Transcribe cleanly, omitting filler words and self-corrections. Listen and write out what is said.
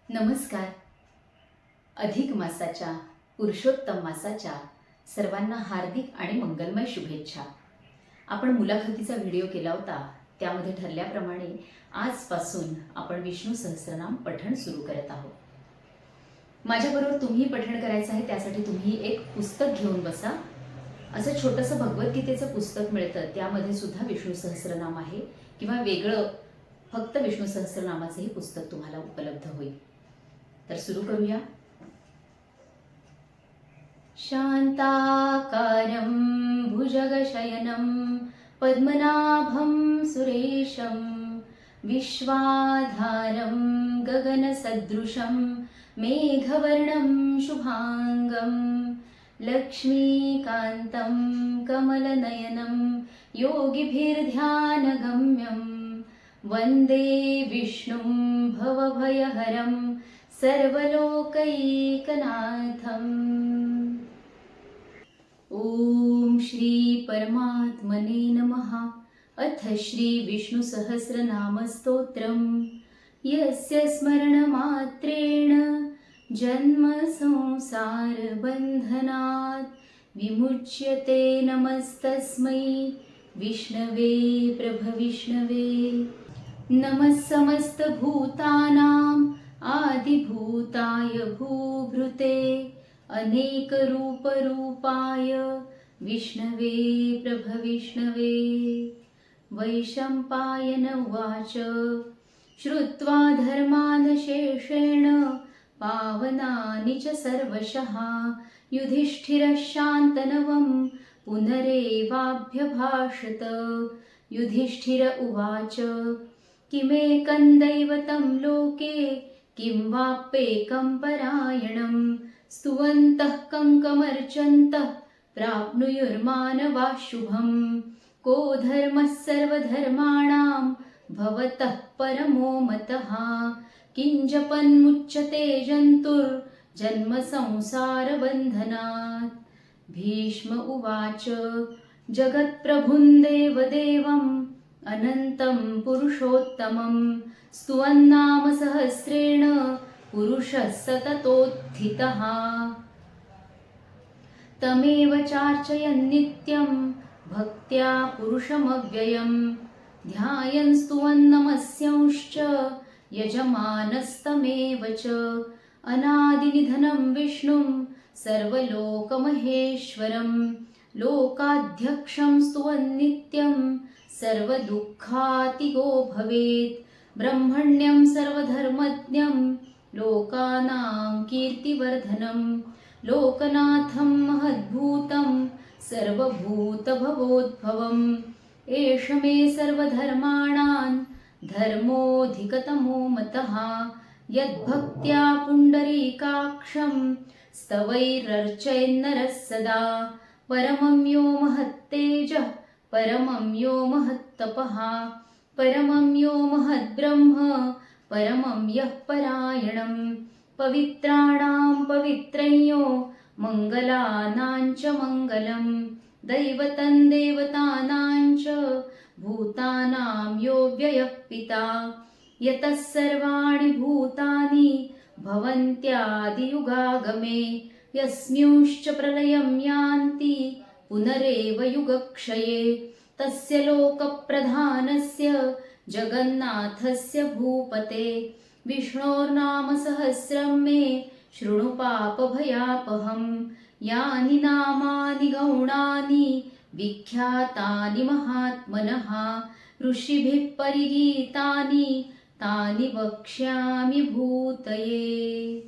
नमस्कार. अधिक मासाच्या पुरुषोत्तम मासाच्या सर्वांना हार्दिक आणि मंगलमय शुभेच्छा. आपण मुलाखतीचा व्हिडिओ केला होता, त्यामध्ये ठरल्याप्रमाणे आजपासून आपण विष्णू सहस्रनाम पठण सुरू करत आहोत. माझ्याबरोबर तुम्ही पठण करायचं आहे, त्यासाठी तुम्ही एक पुस्तक घेऊन बसा. असं छोटंसं भगवद्गीतेचं पुस्तक मिळतं, त्यामध्ये सुद्धा विष्णू सहस्रनाम आहे किंवा वेगळं फक्त विष्णू सहस्रनामाचंही पुस्तक तुम्हाला उपलब्ध होईल. तर सुरू करूया. शांताकारं भुजगशयनं पद्मनाभं सुरेशं विश्वाधारं गगनसदृशं मेघवर्णं शुभांगं लक्ष्मीकान्तं कमलनयनं योगिभिर्ध्यानगम्यं वन्दे विष्णुं भवभयहरं सर्वलोकैकनाथम्. ओम श्री परमात्मने नमः. अथ श्री विष्णु सहस्रनाम स्तोत्रम. यस्य स्मरणमात्रेण जन्म संसार बंधनात् विमुच्यते. नमस्तस्मै विष्णवे प्रभविष्णवे. नमः समस्त भूतानां आदिभूताय भूभृते अनेक रूप रूपाय विष्णवे प्रभविष्णवे. वैशंपायन उवाच. श्रुत्वा धर्मान् शेषेण पावनानि च सर्वशः युधिष्ठिरः शान्तनवं पुनरेवाभ्यभाषत. युधिष्ठिर उवाच. किमेकं दैवतं लोके किं वाप्येकं परायणं स्तुवन्तः कङ्कमर्चन्तः प्राप्नुयुर्मानवाः शुभं. को धर्मः सर्वधर्माणां भवतः परमो मतः किञ्जपन्मुच्यते जन्तुर्जन्म संसारबन्धनात्. भीष्म उवाच. जगत्प्रभुं देवदेवम् अनन्तं पुरुषोत्तमं स्तुवन्नाम सहस्रेण पुरुषः सततोत्थितः. तमेव चार्चयन् नित्यं भक्त्या पुरुषमव्ययं ध्यायन् स्तुवन् नमस्यांश्च यजमानस्तमेव च. अनादिनिधनं विष्णुं सर्वलोकमहेश्वरं लोकाध्यक्षं स्तुवन् नित्यं सर्वदुःखातिगो भवेत्. ब्रह्मण्यं सर्वधर्मज्ञं लोकानां कीर्तिवर्धनं लोकनाथं महद्भूतं सर्वभूतभवोद्भवम्. एष मे सर्वधर्माणां धर्मोऽधिकतमो मतः यद्भक्त्या पुण्डरीकाक्षं स्तवैरर्चयन्नरः सदा. परमं यो महत्तेजः परमं यो महत्तपः परमं यो महद्ब्रह्म परमं यः परायणं. पवित्राणां पवित्रं यो मङ्गलानां च मङ्गलं दैवतं देवतानां च भूतानां यो व्ययः पिता. यतः सर्वाणि भूतानि भवन्त्यादियुगागमे यस्मिंश्च प्रलयं यान्ति पुनरेव युगक्षये. तस्य लोकप्रधानस्य जगन्नाथस्य भूपते विष्णोर्नाम सहस्रं मे शृणु पापभयापहम्. यानि नामानि गौणानि विख्यातानि महात्मनः ऋषिभिः परिगीतानि तानि वक्ष्यामि भूतये.